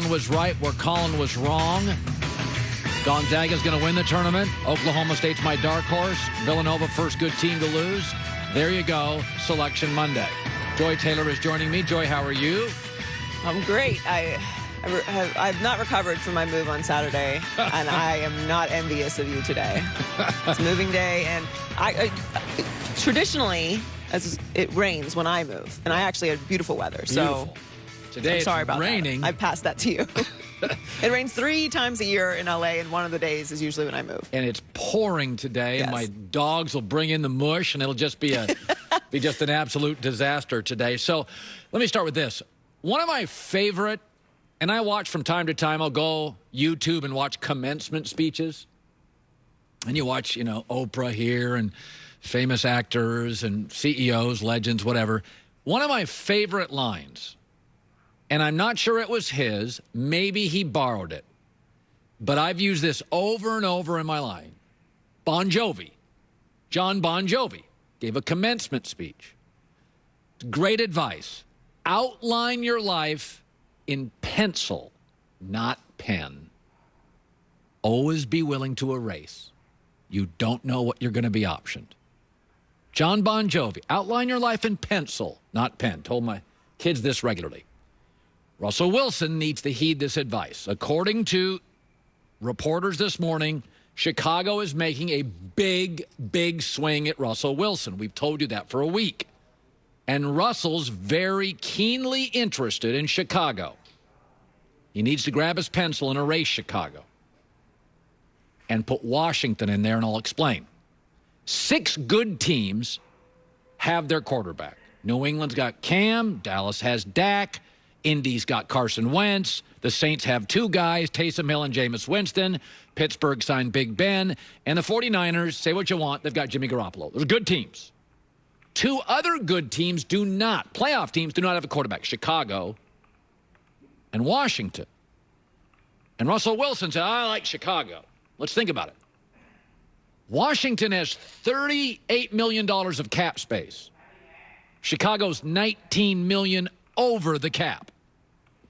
Colin was right where Colin was wrong. Gonzaga's going to win the tournament. Oklahoma State's my dark horse. Villanova, first good team to lose. There you go. Selection Monday. Joy Taylor is joining me. Joy, how are you? I'm great. I've not recovered from my move on Saturday, and I am not envious of you today. It's moving day, and I traditionally, as it rains when I move, and I actually had beautiful weather. Beautiful. So today I'm sorry it's about raining. that. I passed that to you. It rains 3 times a year in LA, and one of the days is usually when I move. And it's pouring today. Yes. And my dogs will bring in the mush, and it'll just be be just an absolute disaster today. So let me start with this. One of my favorite, and I watch from time to time, I'll go YouTube and watch commencement speeches. And you watch, Oprah here and famous actors and CEOs, legends, whatever. One of my favorite lines, and I'm not sure it was his, maybe he borrowed it, but I've used this over and over in my life. John Bon Jovi, gave a commencement speech. Great advice. Outline your life in pencil, not pen. Always be willing to erase. You don't know what you're going to be optioned. John Bon Jovi, outline your life in pencil, not pen. Told my kids this regularly. Russell Wilson needs to heed this advice. According to reporters this morning, Chicago is making a big, big swing at Russell Wilson. We've told you that for a week. And Russell's very keenly interested in Chicago. He needs to grab his pencil and erase Chicago. And put Washington in there, and I'll explain. 6 good teams have their quarterback. New England's got Cam. Dallas has Dak. Indy's got Carson Wentz. The Saints have 2 guys, Taysom Hill and Jameis Winston. Pittsburgh signed Big Ben. And the 49ers, say what you want, they've got Jimmy Garoppolo. Those are good teams. 2 other good teams do not. Playoff teams do not have a quarterback. Chicago and Washington. And Russell Wilson said, I like Chicago. Let's think about it. Washington has $38 million of cap space. Chicago's $19 million over the cap.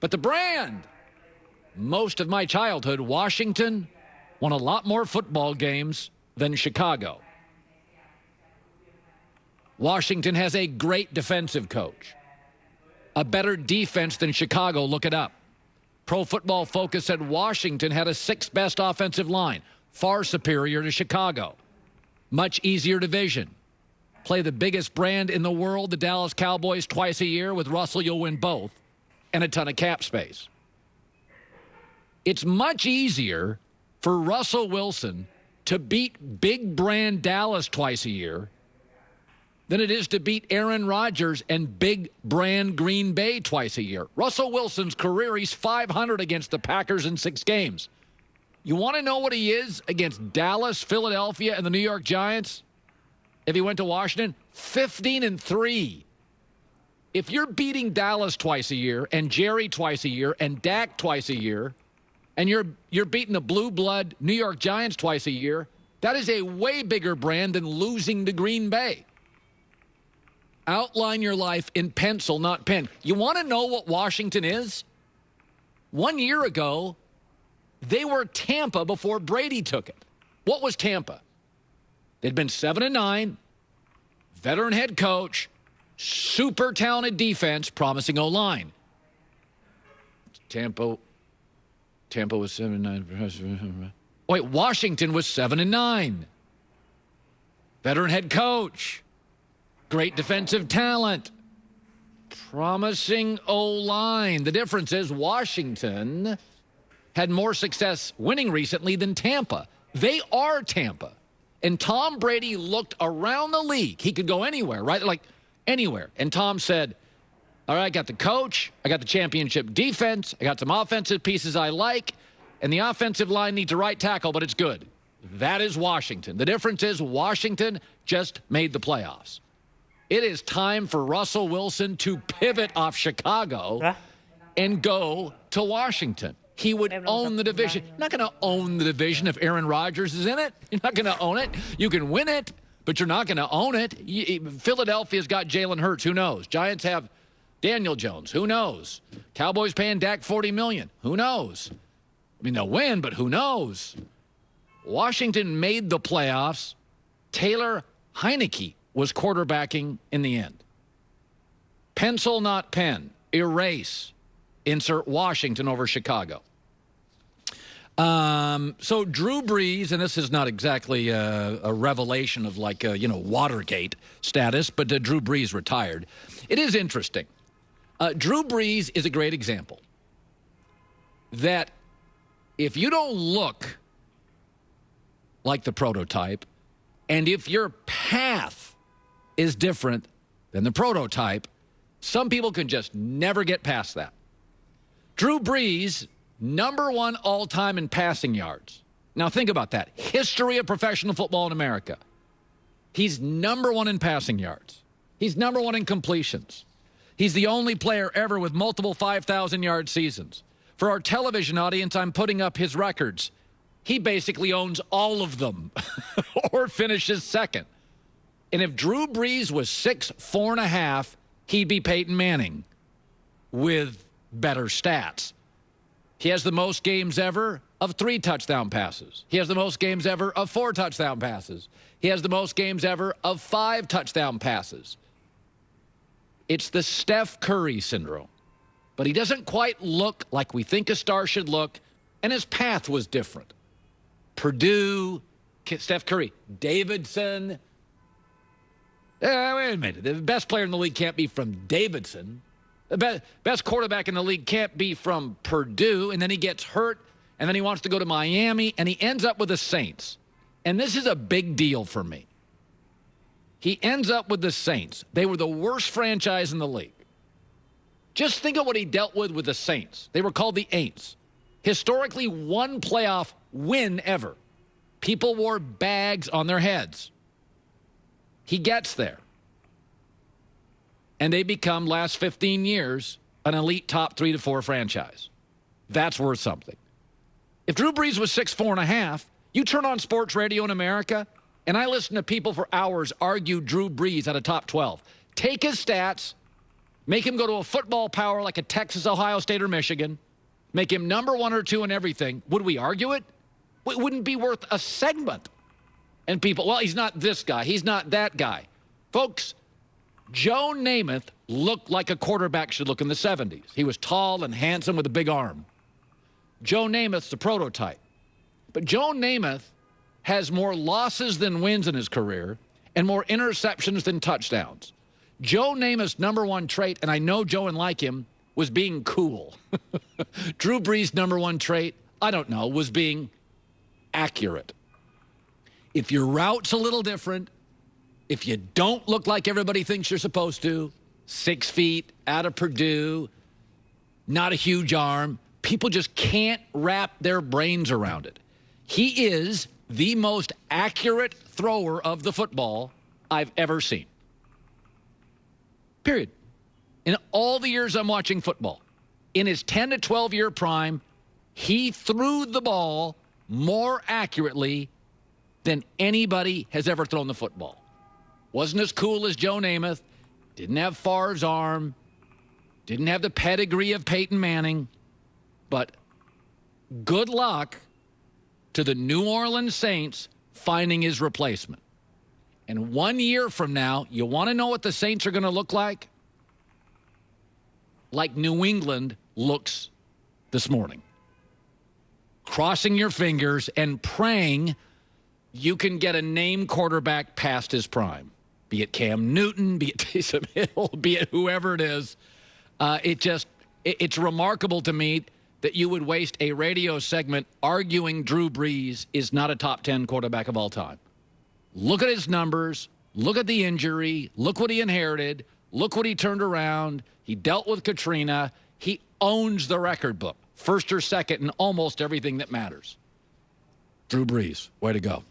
But the brand, most of my childhood, Washington won a lot more football games than Chicago. Washington has a great defensive coach. A better defense than Chicago, look it up. Pro Football Focus said Washington had a 6th best offensive line, far superior to Chicago. Much easier division. Play the biggest brand in the world, the Dallas Cowboys, twice a year. With Russell, you'll win both. And a ton of cap space. It's much easier for Russell Wilson to beat big brand Dallas twice a year than it is to beat Aaron Rodgers and big brand Green Bay twice a year. Russell Wilson's career, he's 500 against the Packers in 6 games. You want to know what he is against Dallas, Philadelphia, and the New York Giants? If he went to Washington, 15-3. If you're beating Dallas twice a year and Jerry twice a year and Dak twice a year, and you're beating the blue blood New York Giants twice a year, that is a way bigger brand than losing to Green Bay. Outline your life in pencil, not pen. You want to know what Washington is? 1 year ago, they were Tampa before Brady took it. What was Tampa? They'd been 7-9, veteran head coach, super talented defense, promising O-line. Tampa was 7-9. Wait, Washington was 7-9. Veteran head coach, great defensive talent, promising O-line. The difference is Washington had more success winning recently than Tampa. They are Tampa. And Tom Brady looked around the league. He could go anywhere, right? Like anywhere. And Tom said, all right, I got the coach. I got the championship defense. I got some offensive pieces I like. And the offensive line needs a right tackle, but it's good. That is Washington. The difference is Washington just made the playoffs. It is time for Russell Wilson to pivot off Chicago and go to Washington. He would own the division. You're not going to own the division if Aaron Rodgers is in it. You're not going to own it. You can win it, but you're not going to own it. Philadelphia's got Jalen Hurts. Who knows? Giants have Daniel Jones, who knows? Cowboys paying Dak $40 million. Who knows? I mean, they'll win, but who knows? Washington made the playoffs. Taylor Heineke was quarterbacking in the end. Pencil, not pen. Erase. Insert Washington over Chicago. So Drew Brees, and this is not exactly a revelation of like, Watergate status, but Drew Brees retired. It is interesting. Drew Brees is a great example that if you don't look like the prototype, and if your path is different than the prototype, some people can just never get past that. Drew Brees, number one all-time in passing yards. Now think about that. History of professional football in America. He's number one in passing yards. He's number one in completions. He's the only player ever with multiple 5,000-yard seasons. For our television audience, I'm putting up his records. He basically owns all of them or finishes second. And if Drew Brees was 6'4.5", he'd be Peyton Manning with better stats. He has the most games ever of 3 touchdown passes. He has the most games ever of 4 touchdown passes. He has the most games ever of 5 touchdown passes. It's the Steph Curry syndrome. But he doesn't quite look like we think a star should look, and his path was different. Purdue, Steph Curry, Davidson. Wait a minute. The best player in the league can't be from Davidson. The best quarterback in the league can't be from Purdue, and then he gets hurt, and then he wants to go to Miami, and he ends up with the Saints. And this is a big deal for me. He ends up with the Saints. They were the worst franchise in the league. Just think of what he dealt with the Saints. They were called the Aints. Historically, one playoff win ever. People wore bags on their heads. He gets there. And they become, last 15 years, an elite top 3 to 4 franchise. That's worth something. If Drew Brees was 6'4.5", you turn on sports radio in America, and I listen to people for hours argue Drew Brees at a top 12. Take his stats, make him go to a football power like a Texas, Ohio State, or Michigan, make him number 1 or 2 in everything. Would we argue it? It wouldn't be worth a segment. And people, well, he's not this guy. He's not that guy. Folks, Joe Namath looked like a quarterback should look in the 70s. He was tall and handsome with a big arm. Joe Namath's the prototype. But Joe Namath has more losses than wins in his career and more interceptions than touchdowns. Joe Namath's number one trait, and I know Joe and like him, was being cool. Drew Brees' number one trait, I don't know, was being accurate. If your route's a little different, if you don't look like everybody thinks you're supposed to, 6 feet, out of Purdue, not a huge arm, people just can't wrap their brains around it. He is the most accurate thrower of the football I've ever seen. Period. In all the years I'm watching football, in his 10 to 12-year prime, he threw the ball more accurately than anybody has ever thrown the football. Wasn't as cool as Joe Namath, didn't have Favre's arm, didn't have the pedigree of Peyton Manning, but good luck to the New Orleans Saints finding his replacement. And 1 year from now, you want to know what the Saints are going to look like? Like New England looks this morning. Crossing your fingers and praying you can get a name quarterback past his prime. Be it Cam Newton, be it Taysom Hill, be it whoever it is. It's remarkable to me that you would waste a radio segment arguing Drew Brees is not a top 10 quarterback of all time. Look at his numbers. Look at the injury. Look what he inherited. Look what he turned around. He dealt with Katrina. He owns the record book, first or second in almost everything that matters. Drew Brees, way to go.